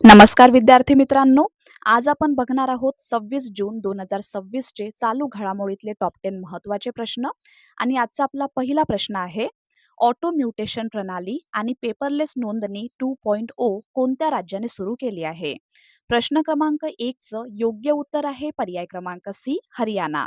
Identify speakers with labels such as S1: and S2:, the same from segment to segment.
S1: नमस्कार विद्यार्थी मित्रांनो. आज आपण बघणार आहोत 26 जून 2026 चे चालू घडामोडीतले टॉप 10 महत्त्वाचे प्रश्न. आणि आजचा आपला पहिला प्रश्न आहे, ऑटो म्युटेशन प्रणाली आणि पेपरलेस नोंदणी 2.0 कोणत्या राज्याने सुरू केली आहे? प्रश्न क्रमांक 1 चं योग्य उत्तर आहे पर्याय क्रमांक सी, हरियाणा.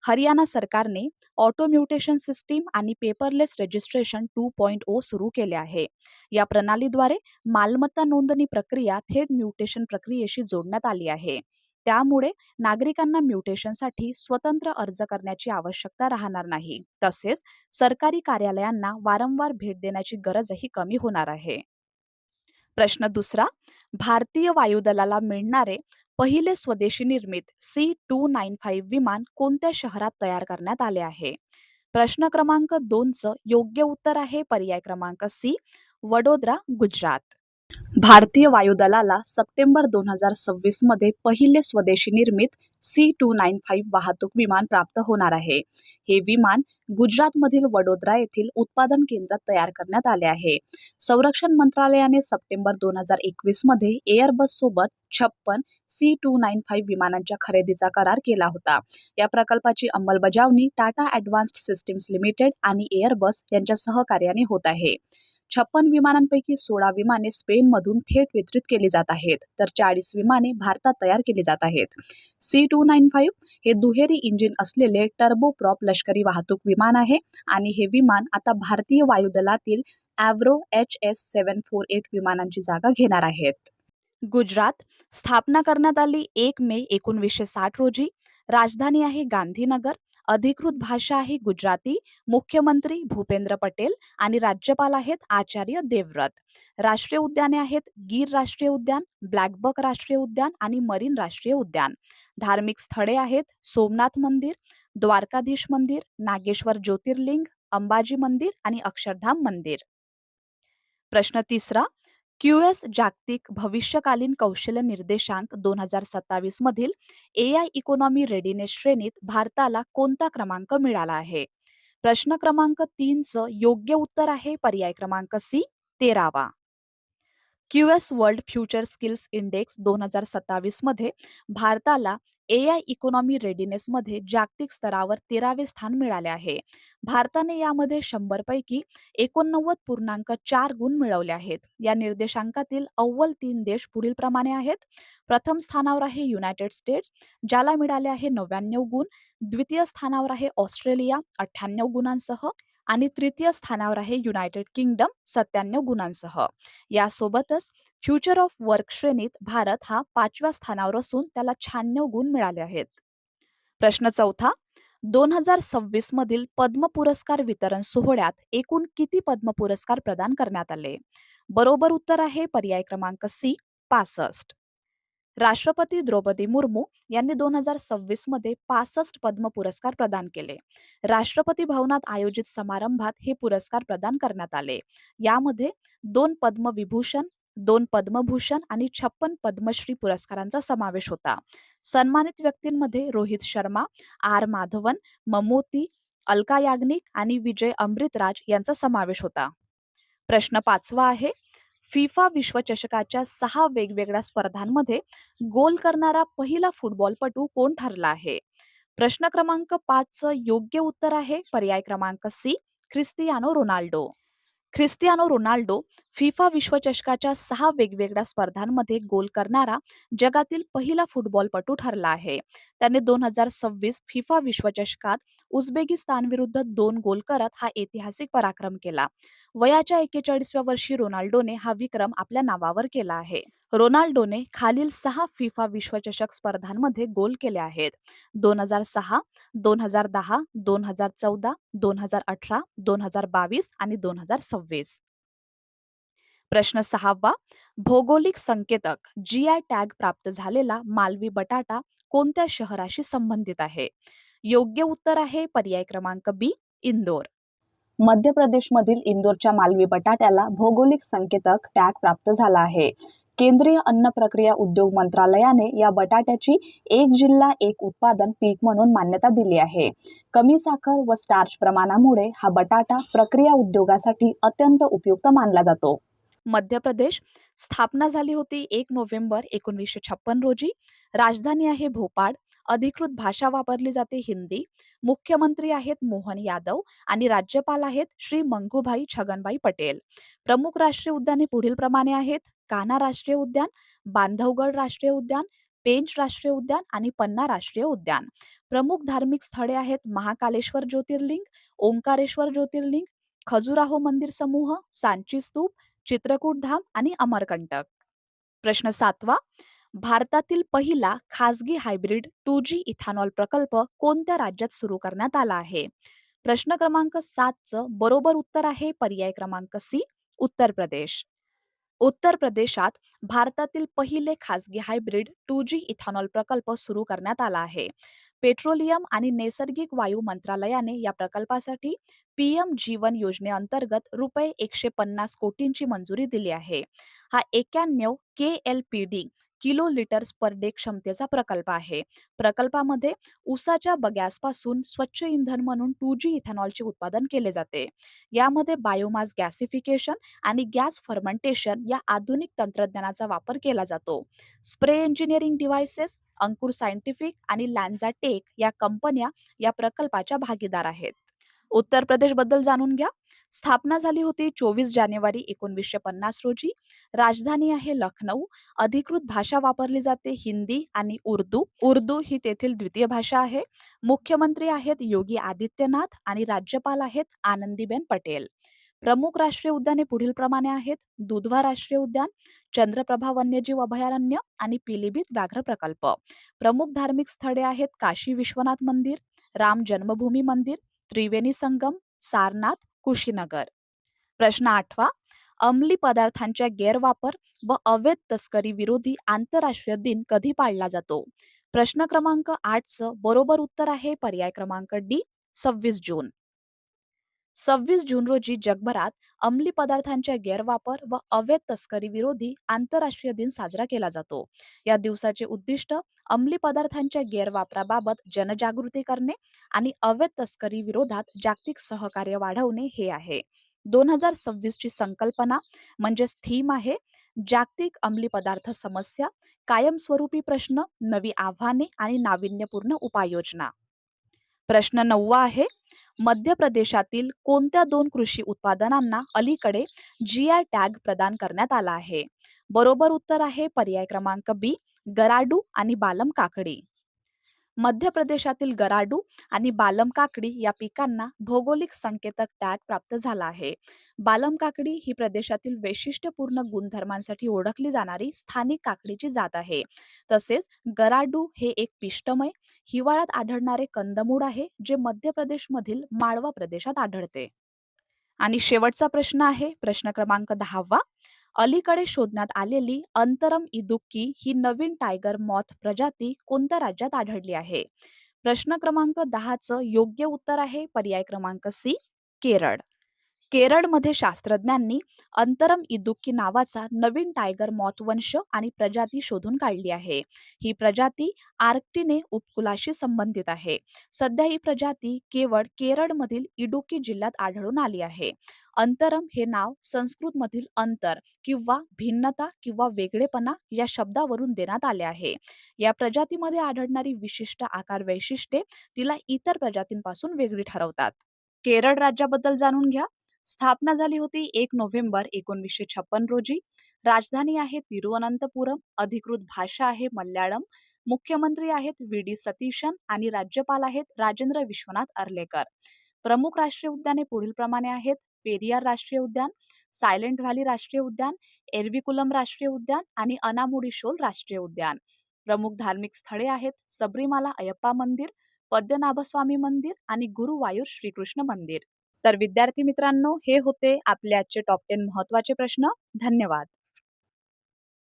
S1: हरियाणा सरकारने ऑटो म्युटेशन सिस्टीम आणि पेपरलेस रजिस्ट्रेशन 2.0 सुरू केले आहे. या प्रणालीद्वारे मालमत्ता नोंदणी प्रक्रिया थेट म्युटेशन प्रक्रियेशी जोडण्यात आली आहे. त्यामुळे नागरिकांना म्युटेशनसाठी स्वतंत्र अर्ज करण्याची आवश्यकता राहणार नाही. तसेच सरकारी कार्यालयांना वारंवार भेट देण्याची गरजही कमी होणार आहे. प्रश्न दुसरा, भारतीय वायुदलाला मिळणारे पहिले स्वदेशी निर्मित C-295 विमान कोणत्या शहरात तयार करण्यात आले आहे? प्रश्न क्रमांक 2 चं योग्य उत्तर आहे पर्याय क्रमांक सी, वडोदरा, गुजरात. भारतीय वायुदलाला सप्टेंबर 2026 मध्ये पहिले स्वदेशी निर्मित C-295 वाहतूक विमान प्राप्त होणार आहे. हे विमान गुजरातमधील वडोदरा येथील उत्पादन केंद्रात तयार करण्यात आले आहे. संरक्षण मंत्रालयाने सप्टेंबर 2021 मध्ये एअरबस सोबत 56 C-295 विमानांच्या खरेदीचा करार केला होता. या प्रकल्पाची अंमलबजावणी टाटा ॲडव्हान्स्ड सिस्टीम्स लिमिटेड आणि एअरबस यांच्या सहकार्याने होत आहे. 56 विमानांपैकी 16 विमाने स्पेनमधून थेट वितरित केली जात आहेत, तर 40 विमाने भारतात तयार केली जात आहेत. C-295 हे दुहेरी इंजिन असलेले टर्बोप्रॉप लष्करी वाहतूक विमान आहे आणि हे विमान आता भारतीय वायुदलातील ॲव्रो HS-748 विमानांची जागा घेणार आहेत. गुजरात स्थापना करण्यात आली 1 मे 1960 रोजी. राजधानी आहे गांधीनगर. अधिकृत भाषा आहे गुजराती. मुख्यमंत्री भूपेंद्र पटेल आणि राज्यपाल आहेत आचार्य देवव्रत. राष्ट्रीय उद्याने आहेत गीर राष्ट्रीय उद्यान, ब्लॅकबक राष्ट्रीय उद्यान आणि मरीन राष्ट्रीय उद्यान. धार्मिक स्थळे आहेत सोमनाथ मंदिर, द्वारकाधीश मंदिर, नागेश्वर ज्योतिर्लिंग, अंबाजी मंदिर आणि अक्षरधाम मंदिर. प्रश्न तिसरा, QS जागतिक भविष्यकालीन कौशल्य निर्देशांक 2027 मधील AI इकॉनॉमी रेडीनेस श्रेणीत भारताला कोणता क्रमांक मिळाला आहे? प्रश्न क्रमांक 3 चं योग्य उत्तर आहे पर्याय क्रमांक सी, 13वा. QS world future skills index 2027 मध्ये भारताला AI इकॉनॉमी रेडीनेस मध्ये जागतिक स्तरावर 13वे स्थान मिळाले आहे. भारताने यामध्ये 100 पैकी 89.4 गुण मिळवले आहेत. या निर्देशांकातील अव्वल 3 देश पुढील प्रमाणे आहेत. प्रथम स्थानावर आहे युनायटेड स्टेट्स, ज्याला मिळाले आहे 99 गुण. द्वितीय स्थानावर आहे ऑस्ट्रेलिया 98 गुणांसह आणि तृतीय स्थानावर आहे युनायटेड किंगडम 97 गुणांसह. यासोबतच फ्युचर ऑफ वर्क श्रेणीत भारत हा 5व्या स्थानावर असून त्याला 96 गुण मिळाले आहेत. प्रश्न चौथा, 2026 मधील पद्म पुरस्कार वितरण सोहळ्यात एकूण किती पद्म पुरस्कार प्रदान करण्यात आले? बरोबर उत्तर आहे पर्याय क्रमांक सी, 65. राष्ट्रपती द्रौपदी मुर्मू यांनी 2026 मध्ये 65 पद्म पुरस्कार प्रदान केले. राष्ट्रपती भवनात आयोजित समारंभात हे पुरस्कार प्रदान करण्यात आले. यामध्ये 2 पद्मविभूषण, 2 पद्मभूषण आणि 56 पद्मश्री पुरस्कारांचा समावेश होता. सन्मानित व्यक्तींमध्ये रोहित शर्मा, आर माधवन, ममोती, अलका याग्निक आणि विजय अमृतराज यांचा समावेश होता. प्रश्न 5वा आहे, फिफा विश्वचषकाच्या 6 वेगवेगळ्या स्पर्धांमध्ये गोल करणारा पहिला फुटबॉलपटू कोण ठरला आहे? प्रश्न क्रमांक 5 चं योग्य उत्तर आहे पर्याय क्रमांक C, Cristiano Ronaldo. Cristiano Ronaldo FIFA विश्वचषकाच्या 6 वेगवेगळ्या स्पर्धांमध्ये गोल करणारा जगातील पहिला फुटबॉलपटू ठरला आहे. त्याने 2026 फिफा विश्वचषकात उझबेकिस्तान विरुद्ध 2 गोल करत हा ऐतिहासिक पराक्रम केला. वयाच्या 41व्या वर्षी रोनाल्डोने हा विक्रम आपल्या नावावर केला आहे. रोनाल्डोने खालील 6 फिफा विश्वचषक स्पर्धांमध्ये गोल केले आहेत: 2006, 2010, 2014, 2018, 2022 आणि 2026. प्रश्न 6वा, भौगोलिक संकेतक GI टॅग प्राप्त झालेला मालवी बटाटा कोणत्या शहराशी संबंधित आहे? योग्य उत्तर आहे पर्याय क्रमांक बी, इंदोर. मध्य प्रदेशमधील इंदोरच्या मालवी बटाट्याला भौगोलिक संकेतक टॅग प्राप्त झाला आहे. केंद्रीय अन्न प्रक्रिया उद्योग मंत्रालयाने या बटाट्याची एक जिल्हा एक उत्पादन पीक म्हणून मान्यता दिली आहे. कमी साखर व स्टार्च प्रमाणामुळे हा बटाटा प्रक्रिया उद्योगासाठी अत्यंत उपयुक्त मानला जातो. मध्य प्रदेश. स्थापना झाली होती 1 नोव्हेंबर 1956 रोजी. राजधानी आहे भोपाळ. अधिकृत भाषा वापरली जाते हिंदी. मुख्यमंत्री आहेत मोहन यादव आणि राज्यपाल आहेत श्री मंगूभाई छगनभाई पटेल. प्रमुख राष्ट्रीय उद्याने पुढीलप्रमाणे आहेत: कान्हा राष्ट्रीय उद्यान, बांधवगड राष्ट्रीय उद्यान, पेंच राष्ट्रीय उद्यान आणि पन्ना राष्ट्रीय उद्यान. प्रमुख धार्मिक स्थळे आहेत महाकालेश्वर ज्योतिर्लिंग, ओंकारेश्वर ज्योतिर्लिंग, खजुराहो मंदिर समूह, सांची स्तूप, चित्रकूट धाम आणि अमरकंटक. प्रश्न 7वा. भारतातील पहिला खासगी हायब्रिड 2G इथानॉल प्रकल्प कोणत्या राज्यात सुरू करण्यात आला आहे? प्रश्न क्रमांक 7चं बरोबर उत्तर आहे पर्याय क्रमांक सी, उत्तर प्रदेश. उत्तर प्रदेशात भारतातील पहिले खासगी हायब्रिड 2G इथानॉल प्रकल्प सुरू करण्यात आला आहे. पेट्रोलियम आणि नैसर्गिक वायू मंत्रालयाने या प्रकल्पासाठी PM जीवन योजनेअंतर्गत रुपये 150 कोटींची मंजुरी दिली आहे. हा 91 KLPD kilo litres per day क्षमतेचा प्रकल्प आहे. प्रकल्पामध्ये ऊसाच्या बगॅसपासून स्वच्छ इंधन म्हणून 2G इथेनॉलचे उत्पादन केले जाते. यामध्ये बायोमास गॅसिफिकेशन आणि गॅस फर्मेंटेशन या आधुनिक तंत्रज्ञानाचा वापर केला जातो. स्प्रे इंजिनिअरिंग डिव्हाइसेस, अंकुर सायंटिफिक आणि लॅन्झा टेक या कंपन्या या प्रकल्पाच्या भागीदार आहेत. उत्तर प्रदेशबद्दल जाणून घ्या. स्थापना झाली होती 24 जानेवारी 1950 रोजी. राजधानी आहे लखनौ. अधिकृत भाषा वापरली जाते हिंदी आणि उर्दू. उर्दू ही तेथील द्वितीय भाषा आहे. मुख्यमंत्री आहेत योगी आदित्यनाथ आणि राज्यपाल आहेत आनंदीबेन पटेल. प्रमुख राष्ट्रीय उद्याने पुढीलप्रमाणे आहेत: दुधवा राष्ट्रीय उद्यान, चंद्रप्रभा वन्यजीव अभयारण्य आणि पिलीभीत व्याघ्र प्रकल्प. प्रमुख धार्मिक स्थळे आहेत काशी विश्वनाथ मंदिर, राम जन्मभूमी मंदिर, त्रिवेणी संगम, सारनाथ, कुशीनगर. प्रश्न 8वा. अंमली पदार्थांच्या गैरवापर व अवैध तस्करी विरोधी आंतरराष्ट्रीय दिन कधी पाळला जातो? प्रश्न क्रमांक 8चं बरोबर उत्तर आहे पर्याय क्रमांक डी, 26 जून. 26 जून रोजी जगभरात अंमली पदार्थांच्या गैरवापर व अवैध तस्करी विरोधी आंतरराष्ट्रीय दिन साजरा केला जातो. या दिवसाचे उद्दिष्ट अंमली पदार्थांच्या गैरवापराबाबत जनजागृती करणे आणि अवैध तस्करी विरोधात जागतिक सहकार्य वाढवणे हे आहे. 2026 ची संकल्पना म्हणजेच थीम आहे: जागतिक अंमली पदार्थ समस्या, कायमस्वरूपी प्रश्न, नवी आव्हाने आणि नाविन्यपूर्ण उपाययोजना. प्रश्न 9वा आहे: मध्य प्रदेशातील कोणत्या 2 कृषी उत्पादनांना अलीकडे GI टॅग प्रदान करण्यात आला आहे? बरोबर उत्तर आहे पर्याय क्रमांक बी, गराडू आणि बालम काकडी. मध्य प्रदेशातील गराडू आणि बालम काकडी या पिकांना भौगोलिक संकेतक टॅग प्राप्त झाला आहे. बालम काकडी ही प्रदेशातील वैशिष्ट्यपूर्ण गुणधर्मांसाठी ओळखली जाणारी स्थानिक काकडीची जात आहे. तसेच गराडू हे एक पिष्टमय, हिवाळ्यात आढळणारे कंदमूळ आहे जे मध्य प्रदेशमधील माळवा प्रदेशात आढळते. आणि शेवटचा प्रश्न आहे प्रश्न क्रमांक 10वा. अलीकडे शोधण्यात आलेली अंतरम इदुक्की ही नवीन टायगर मॉथ प्रजाती कोणत्या राज्यात आढळली आहे? प्रश्न क्रमांक 10चं योग्य उत्तर आहे पर्याय क्रमांक सी, केरळ. केरळमध्ये शास्त्रज्ञांनी अंतरम इदुक्की नावाचा नवीन टायगर मॉथ वंश आणि प्रजाती शोधून काढली आहे. ही प्रजाती आर्क्टिने उपकुलाशी संबंधित आहे. सध्या ही प्रजाती केवळ केरळमधील इडुक्की जिल्ह्यात आढळून आली आहे. अंतरम हे नाव संस्कृतमधील अंतर किंवा भिन्नता किंवा वेगळेपणा या शब्दावरून देण्यात आले आहे. या प्रजातीमध्ये आढळणारी विशिष्ट आकार वैशिष्ट्ये तिला इतर प्रजातींपासून वेगळी ठरवतात. केरळ राज्याबद्दल जाणून घ्या. स्थापना झाली होती 1 नोव्हेंबर 1956 रोजी. राजधानी आहे तिरुवनंतपुरम. अधिकृत भाषा आहे मल्याळम. मुख्यमंत्री आहेत VD सतीशन आणि राज्यपाल आहेत राजेंद्र विश्वनाथ अर्लेकर. प्रमुख राष्ट्रीय उद्याने पुढीलप्रमाणे आहेत: पेरियार राष्ट्रीय उद्यान, सायलेंट व्हॅली राष्ट्रीय उद्यान, एरविकुलम राष्ट्रीय उद्यान आणि अनामुडी शोल राष्ट्रीय उद्यान. प्रमुख धार्मिक स्थळे आहेत सबरीमाला अयप्पा मंदिर, पद्मनाभस्वामी मंदिर आणि गुरुवायूर श्रीकृष्ण मंदिर. तर विद्यार्थी मित्रांनो, हे होते आपले आजचे टॉप 10 महत्त्वाचे प्रश्न. धन्यवाद.